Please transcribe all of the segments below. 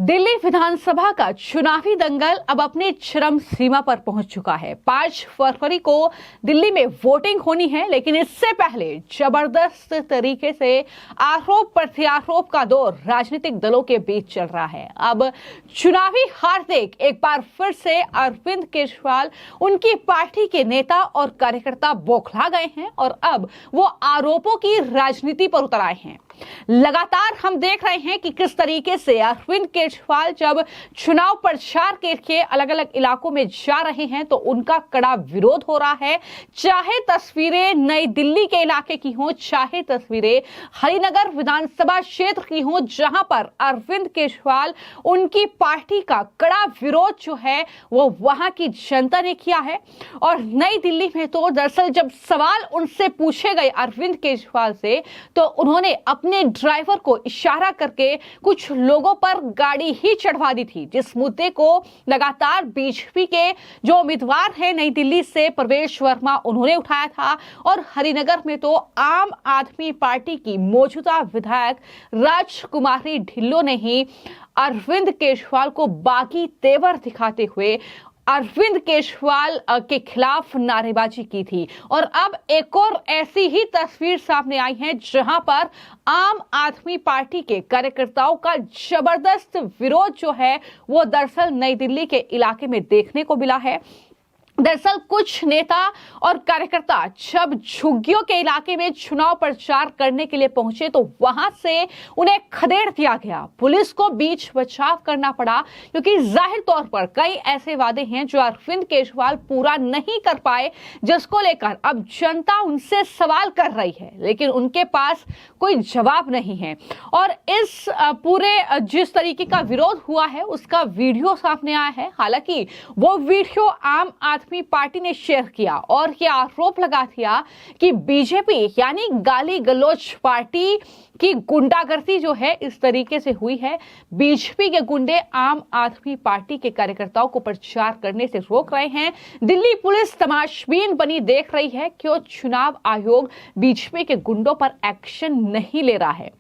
दिल्ली विधानसभा का चुनावी दंगल अब अपने चरम सीमा पर पहुंच चुका है। 5 फरवरी को दिल्ली में वोटिंग होनी है, लेकिन इससे पहले जबरदस्त तरीके से आरोप प्रत्यारोप का दौर राजनीतिक दलों के बीच चल रहा है। अब चुनावी हार देख एक बार फिर से अरविंद केजरीवाल, उनकी पार्टी के नेता और कार्यकर्ता बौखला गए हैं और अब वो आरोपों की राजनीति पर उतर आए हैं। लगातार हम देख रहे हैं कि किस तरीके से अरविंद केजरीवाल जब चुनाव प्रचार के लिए अलग अलग इलाकों में जा रहे हैं तो उनका कड़ा विरोध हो रहा है। चाहे तस्वीरें नई दिल्ली के इलाके की हों, चाहे तस्वीरें हरिनगर विधानसभा क्षेत्र की हों, जहां पर अरविंद केजरीवाल, उनकी पार्टी का कड़ा विरोध जो है वो वहां की जनता ने किया है। और नई दिल्ली में तो दरअसल जब सवाल उनसे पूछे गए अरविंद केजरीवाल से, तो उन्होंने अपने ड्राइवर को इशारा करके कुछ लोगों पर गाड़ी ही चढ़वा दी थी, जिस मुद्दे को लगातार बीजेपी के जो उम्मीदवार हैं नई दिल्ली से प्रवेश वर्मा, उन्होंने उठाया था। और हरिनगर में तो आम आदमी पार्टी की मौजूदा विधायक राजकुमारी ढिल्लों ने ही अरविंद केजरीवाल को बागी तेवर दिखाते हुए अरविंद केजरीवाल के खिलाफ नारेबाजी की थी। और अब एक और ऐसी ही तस्वीर सामने आई है जहां पर आम आदमी पार्टी के कार्यकर्ताओं का जबरदस्त विरोध जो है वो दरअसल नई दिल्ली के इलाके में देखने को मिला है। दरअसल कुछ नेता और कार्यकर्ता जब झुग्गियों के इलाके में चुनाव प्रचार करने के लिए पहुंचे तो वहां से उन्हें खदेड़ दिया गया। पुलिस को बीच बचाव करना पड़ा, क्योंकि जाहिर तौर पर कई ऐसे वादे हैं जो अरविंद केजरीवाल पूरा नहीं कर पाए, जिसको लेकर अब जनता उनसे सवाल कर रही है, लेकिन उनके पास कोई जवाब नहीं है। और इस पूरे जिस तरीके का विरोध हुआ है उसका वीडियो सामने आया है। हालांकि वो वीडियो आम आदमी पार्टी ने शेयर किया और ये आरोप लगा दिया कि बीजेपी यानी गाली गलौज पार्टी की गुंडागर्दी जो है इस तरीके से हुई है। बीजेपी के गुंडे आम आदमी पार्टी के कार्यकर्ताओं को प्रचार करने से रोक रहे हैं। दिल्ली पुलिस तमाशबीन बनी देख रही है क्यों चुनाव आयोग बीजेपी के गुंडों पर एक्शन नहीं ले रहा है।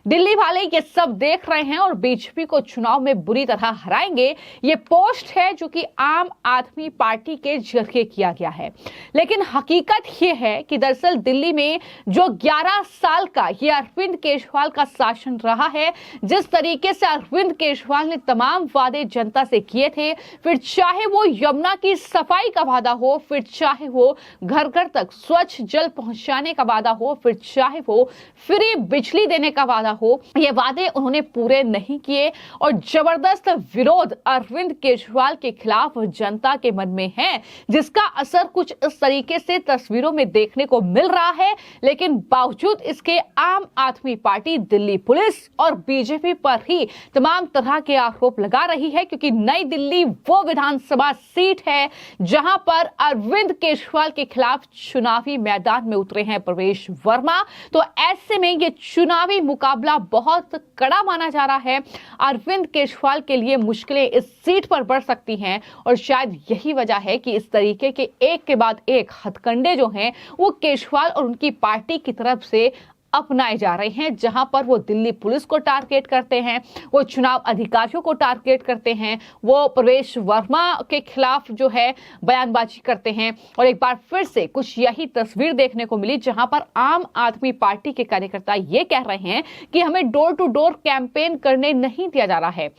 दिल्ली वाले ये सब देख रहे हैं और बीजेपी को चुनाव में बुरी तरह हराएंगे। ये पोस्ट है जो कि आम आदमी पार्टी के जरिए किया गया है, लेकिन हकीकत ये है कि दरअसल दिल्ली में जो 11 साल का ये अरविंद केजरीवाल का शासन रहा है, जिस तरीके से अरविंद केजरीवाल ने तमाम वादे जनता से किए थे, फिर चाहे वो यमुना की सफाई का वादा हो, फिर चाहे वो घर घर तक स्वच्छ जल पहुंचाने का वादा हो, फिर चाहे वो फ्री बिजली देने का वादा हो, ये वादे उन्होंने पूरे नहीं किए। और जबरदस्त विरोध अरविंद केजरीवाल के खिलाफ जनता के मन में है, जिसका असर कुछ इस तरीके से तस्वीरों में देखने को मिल रहा है। लेकिन बावजूद इसके आम आदमी पार्टी, दिल्ली पुलिस और बीजेपी पर ही तमाम तरह के आरोप लगा रही है, क्योंकि नई दिल्ली वो विधानसभा सीट है जहां पर अरविंद केजरीवाल के खिलाफ चुनावी मैदान में उतरे हैं प्रवेश वर्मा। तो ऐसे में ये चुनावी मुकाबला बहुत कड़ा माना जा रहा है। अरविंद केजरीवाल के लिए मुश्किलें इस सीट पर बढ़ सकती हैं और शायद यही वजह है कि इस तरीके के एक के बाद एक हथकंडे जो हैं वो केजरीवाल और उनकी पार्टी की तरफ से अपनाए जा रहे हैं, जहां पर वो दिल्ली पुलिस को टारगेट करते हैं, वो चुनाव अधिकारियों को टारगेट करते हैं, वो प्रवेश वर्मा के खिलाफ जो है बयानबाजी करते हैं। और एक बार फिर से कुछ यही तस्वीर देखने को मिली जहां पर आम आदमी पार्टी के कार्यकर्ता ये कह रहे हैं कि हमें डोर टू डोर कैंपेन करने नहीं दिया जा रहा है।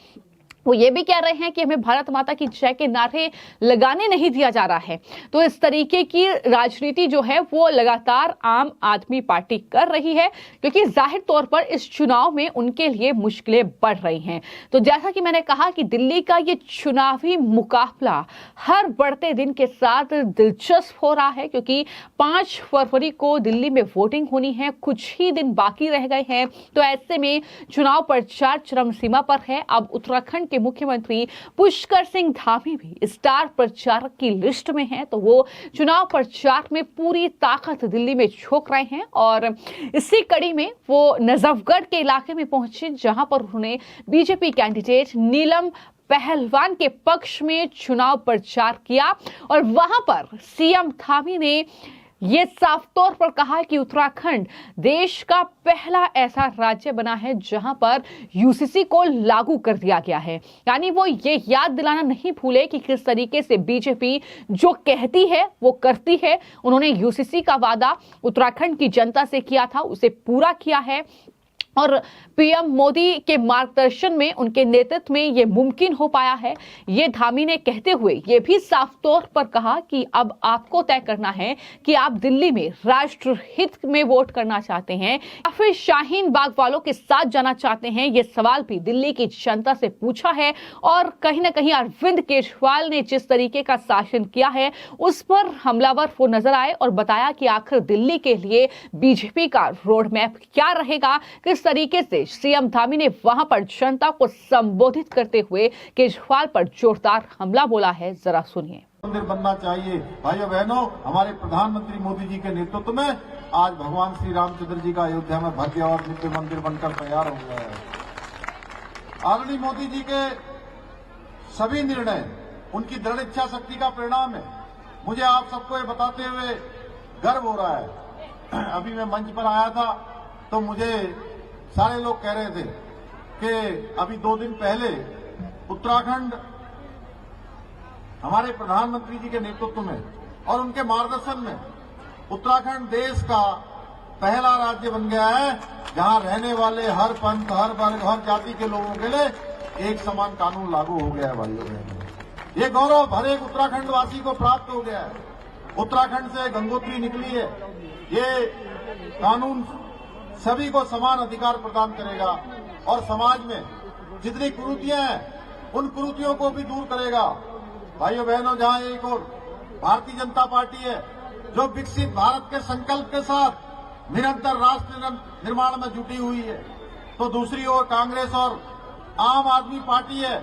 वो ये भी कह रहे हैं कि हमें भारत माता की जय के नारे लगाने नहीं दिया जा रहा है। तो इस तरीके की राजनीति जो है वो लगातार आम आदमी पार्टी कर रही है, क्योंकि जाहिर तौर पर इस चुनाव में उनके लिए मुश्किलें बढ़ रही हैं। तो जैसा कि मैंने कहा कि दिल्ली का ये चुनावी मुकाबला हर बढ़ते दिन के साथ दिलचस्प हो रहा है, क्योंकि 5 फरवरी को दिल्ली में वोटिंग होनी है, कुछ ही दिन बाकी रह गए हैं। तो ऐसे में चुनाव प्रचार चरम सीमा पर है। अब उत्तराखंड मुख्यमंत्री पुष्कर सिंह धामी भी स्टार प्रचारक की लिस्ट में हैं, तो वो चुनाव प्रचार में पूरी ताकत दिल्ली में झोंक रहे हैं। और इसी कड़ी में वो नजफगढ़ के इलाके में पहुंचे, जहां पर उन्होंने बीजेपी कैंडिडेट नीलम पहलवान के पक्ष में चुनाव प्रचार किया। और वहां पर सीएम धामी ने ये साफ तौर पर कहा कि उत्तराखंड देश का पहला ऐसा राज्य बना है जहां पर यूसीसी को लागू कर दिया गया है। यानी वो ये याद दिलाना नहीं भूले कि किस तरीके से बीजेपी जो कहती है वो करती है। उन्होंने यूसीसी का वादा उत्तराखंड की जनता से किया था, उसे पूरा किया है और पीएम मोदी के मार्गदर्शन में, उनके नेतृत्व में ये मुमकिन हो पाया है। ये धामी ने कहते हुए ये भी साफ तौर पर कहा कि अब आपको तय करना है कि आप दिल्ली में राष्ट्र हित में वोट करना चाहते हैं या फिर शाहीन बाग वालों के साथ जाना चाहते हैं। ये सवाल भी दिल्ली की जनता से पूछा है और कहीं ना कहीं अरविंद केजरीवाल ने जिस तरीके का शासन किया है उस पर हमलावर वो नजर आए और बताया कि आखिर दिल्ली के लिए बीजेपी का रोड मैप क्या रहेगा। किस तरीके से सीएम धामी ने वहां पर जनता को संबोधित करते हुए केजरीवाल पर जोरदार हमला बोला है, जरा सुनिए। मंदिर बनना चाहिए। भाइयों बहनों, हमारे प्रधानमंत्री मोदी जी के नेतृत्व में आज भगवान श्री रामचंद्र जी का अयोध्या में भव्य और दिव्य मंदिर बनकर तैयार हो गया है। आदरणीय मोदी जी के सभी निर्णय उनकी दृढ़ इच्छा शक्ति का परिणाम है। मुझे आप सबको ये बताते हुए गर्व हो रहा है। अभी मैं मंच पर आया था तो मुझे सारे लोग कह रहे थे कि अभी 2 दिन पहले उत्तराखंड हमारे प्रधानमंत्री जी के नेतृत्व में और उनके मार्गदर्शन में उत्तराखंड देश का पहला राज्य बन गया है जहां रहने वाले हर पंथ, हर वर्ग, हर जाति के लोगों के लिए एक समान कानून लागू हो गया है। भाइयों बहनों, ये गौरव हर एक उत्तराखंड वासी को प्राप्त हो गया है। उत्तराखंड से गंगोत्री निकली है। ये कानून सभी को समान अधिकार प्रदान करेगा और समाज में जितनी कुरीतियां हैं उन कुरीतियों को भी दूर करेगा। भाइयों बहनों, जहां एक और भारतीय जनता पार्टी है जो विकसित भारत के संकल्प के साथ निरंतर राष्ट्र निर्माण में जुटी हुई है, तो दूसरी ओर कांग्रेस और आम आदमी पार्टी है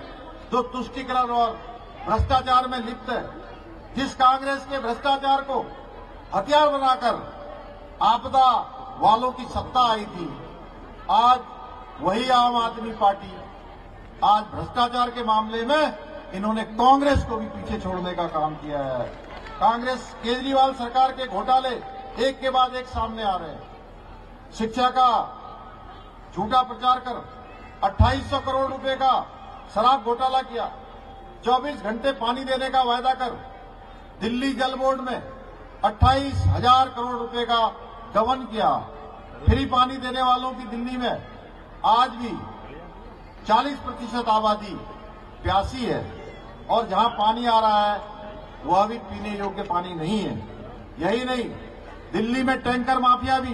जो तुष्टीकरण और भ्रष्टाचार में लिप्त है। जिस कांग्रेस के भ्रष्टाचार को हथियार बनाकर आपदा वालों की सत्ता आई थी, आज वही आम आदमी पार्टी आज भ्रष्टाचार के मामले में इन्होंने कांग्रेस को भी पीछे छोड़ने का काम किया है। कांग्रेस केजरीवाल सरकार के घोटाले एक के बाद एक सामने आ रहे हैं। शिक्षा का झूठा प्रचार कर 2800 करोड़ रुपए का शराब घोटाला किया। 24 घंटे पानी देने का वायदा कर दिल्ली जल बोर्ड में 28,000 करोड़ रुपए का गबन किया। फ्री पानी देने वालों की दिल्ली में आज भी 40% आबादी प्यासी है और जहां पानी आ रहा है वह भी पीने योग्य पानी नहीं है। यही नहीं, दिल्ली में टैंकर माफिया भी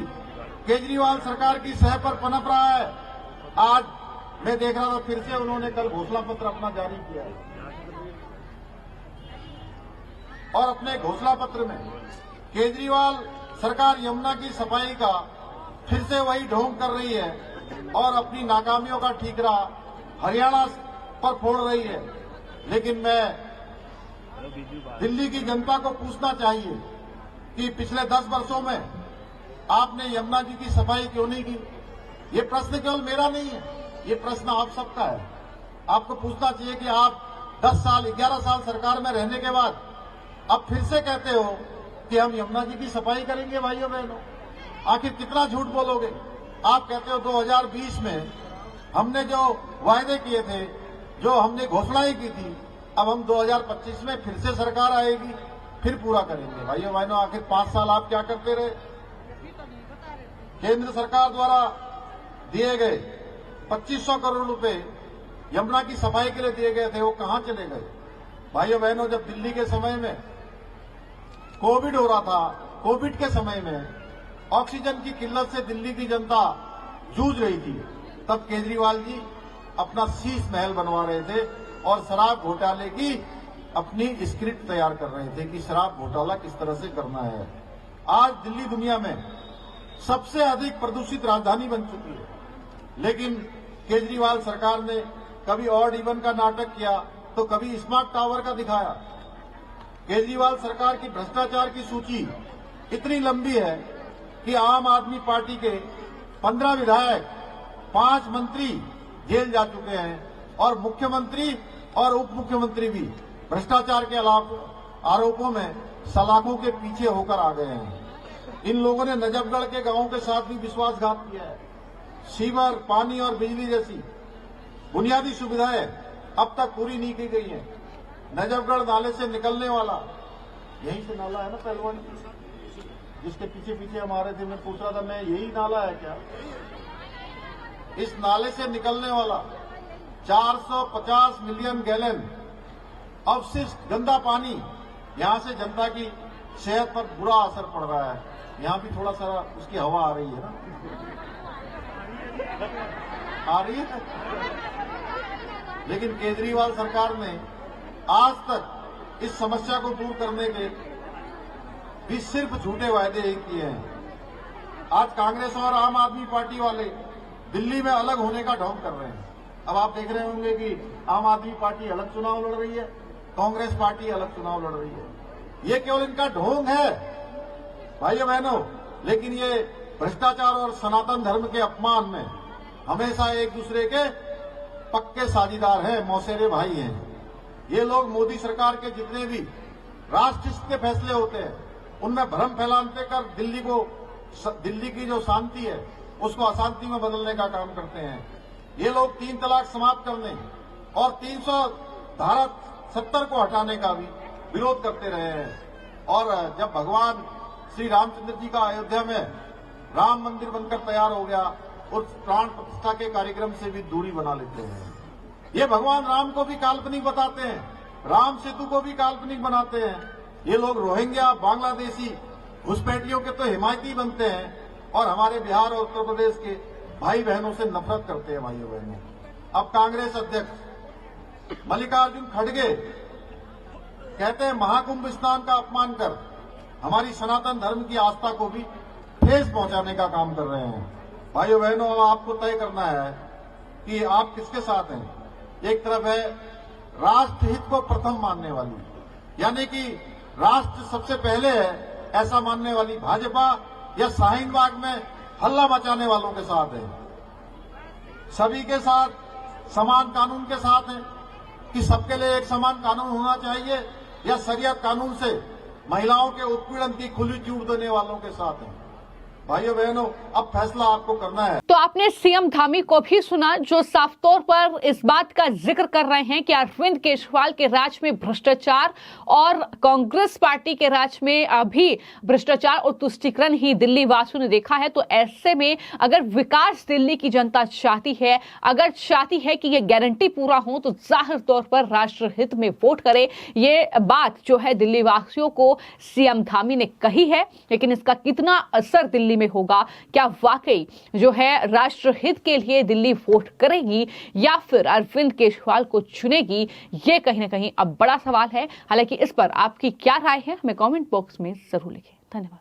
केजरीवाल सरकार की सह पर पनप रहा है। आज मैं देख रहा था फिर से उन्होंने कल घोषणा पत्र अपना जारी किया है और अपने घोषणा पत्र में केजरीवाल सरकार यमुना की सफाई का फिर से वही ढोंग कर रही है और अपनी नाकामियों का ठीकरा हरियाणा पर फोड़ रही है। लेकिन मैं दिल्ली की जनता को पूछना चाहिए कि पिछले 10 वर्षों में आपने यमुना जी की सफाई क्यों नहीं की? ये प्रश्न केवल मेरा नहीं है, ये प्रश्न आप सबका है। आपको पूछना चाहिए कि आप 10 साल 11 साल सरकार में रहने के बाद अब फिर से कहते हो कि हम यमुना जी की सफाई करेंगे। भाइयों बहनों, आखिर कितना झूठ बोलोगे? आप कहते हो 2020 में हमने जो वायदे किए थे, जो हमने घोषणाएं की थी, अब हम 2025 में फिर से सरकार आएगी, फिर पूरा करेंगे। भाइयों बहनों, आखिर 5 साल आप क्या करते रहे? केंद्र सरकार द्वारा दिए गए 2500 करोड़ रुपए यमुना की सफाई के लिए दिए गए थे, वो कहां चले गए? भाइयों बहनों, जब दिल्ली के समय में कोविड हो रहा था, कोविड के समय में ऑक्सीजन की किल्लत से दिल्ली की जनता जूझ रही थी, तब केजरीवाल जी अपना शीश महल बनवा रहे थे और शराब घोटाले की अपनी स्क्रिप्ट तैयार कर रहे थे कि शराब घोटाला किस तरह से करना है। आज दिल्ली दुनिया में सबसे अधिक प्रदूषित राजधानी बन चुकी है, लेकिन केजरीवाल सरकार ने कभी ऑड इवन का नाटक किया तो कभी स्मार्ट टावर का दिखाया। केजरीवाल सरकार की भ्रष्टाचार की सूची इतनी लंबी है कि आम आदमी पार्टी के 15 विधायक, 5 मंत्री जेल जा चुके हैं और मुख्यमंत्री और उप मुख्यमंत्री भी भ्रष्टाचार के आरोपों में सलाखों के पीछे होकर आ गए हैं। इन लोगों ने नजफगढ़ के गांवों के साथ भी विश्वासघात किया है। सीवर, पानी और बिजली जैसी बुनियादी सुविधाएं अब तक पूरी नहीं की गई हैं। नजफगढ़ नाले से निकलने वाला, यहीं से नाला है ना पहलवान, जिसके पीछे पीछे हम आ रहे थे, मैं पूछ रहा था मैं यही नाला है क्या? इस नाले से निकलने वाला 450 मिलियन गैलन अवशिष्ट गंदा पानी यहां से जनता की सेहत पर बुरा असर पड़ रहा है। यहां भी थोड़ा सा उसकी हवा आ रही है ना, आ रही है। लेकिन केजरीवाल सरकार ने आज तक इस समस्या को दूर करने के भी सिर्फ झूठे वायदे ही किए हैं। आज कांग्रेस और आम आदमी पार्टी वाले दिल्ली में अलग होने का ढोंग कर रहे हैं। अब आप देख रहे होंगे कि आम आदमी पार्टी अलग चुनाव लड़ रही है, कांग्रेस पार्टी अलग चुनाव लड़ रही है। ये केवल इनका ढोंग है भाइयों बहनों, लेकिन ये भ्रष्टाचार और सनातन धर्म के अपमान में हमेशा एक दूसरे के पक्के साझीदार हैं, मौसेरे भाई हैं। ये लोग मोदी सरकार के जितने भी राष्ट्रहित के फैसले होते हैं उनमें भ्रम फैलाते कर दिल्ली की जो शांति है उसको अशांति में बदलने का काम करते हैं। ये लोग 3 तलाक समाप्त करने और 300 धारा 70 को हटाने का भी विरोध करते रहे हैं। और जब भगवान श्री रामचंद्र जी का अयोध्या में राम मंदिर बनकर तैयार हो गया, उस प्राण प्रतिष्ठा के कार्यक्रम से भी दूरी बना लेते हैं। ये भगवान राम को भी काल्पनिक बताते हैं, राम सेतु को भी काल्पनिक बनाते हैं। ये लोग रोहिंग्या, बांग्लादेशी घुसपैठियों के तो हिमायती बनते हैं और हमारे बिहार और उत्तर प्रदेश के भाई बहनों से नफरत करते हैं। भाइयों बहनों, अब कांग्रेस अध्यक्ष मल्लिकार्जुन खड़गे कहते हैं महाकुंभ स्नान का अपमान कर हमारी सनातन धर्म की आस्था को भी ठेस पहुंचाने का काम कर रहे हैं। भाइयों बहनों, अब आपको तय करना है कि आप किसके साथ हैं। एक तरफ है राष्ट्रहित को प्रथम मानने वाली, यानी कि राष्ट्र सबसे पहले है ऐसा मानने वाली भाजपा, या शाहीन बाग में हल्ला मचाने वालों के साथ है। सभी के साथ समान कानून के साथ है कि सबके लिए एक समान कानून होना चाहिए, या शरीयत कानून से महिलाओं के उत्पीड़न की खुली छूट देने वालों के साथ है। भाइयों बहनों, अब फैसला आपको करना है। तो आपने सीएम धामी को भी सुना, जो साफ तौर पर इस बात का जिक्र कर रहे हैं कि अरविंद केजरीवाल के राज में भ्रष्टाचार और कांग्रेस पार्टी के राज में अभी भ्रष्टाचार और तुष्टीकरण ही दिल्ली वासियों ने देखा है। तो ऐसे में अगर विकास दिल्ली की जनता चाहती है, अगर चाहती है कि ये गारंटी पूरा हो, तो जाहिर तौर पर राष्ट्रहित में वोट करे। ये बात जो है दिल्ली वासियों को सीएम धामी ने कही है, लेकिन इसका कितना असर दिल्ली में होगा, क्या वाकई जो है राष्ट्रहित के लिए दिल्ली वोट करेगी या फिर अरविंद केजरीवाल को चुनेगी, ये कहीं ना कहीं अब बड़ा सवाल है। हालांकि इस पर आपकी क्या राय है, हमें कमेंट बॉक्स में जरूर लिखें। धन्यवाद।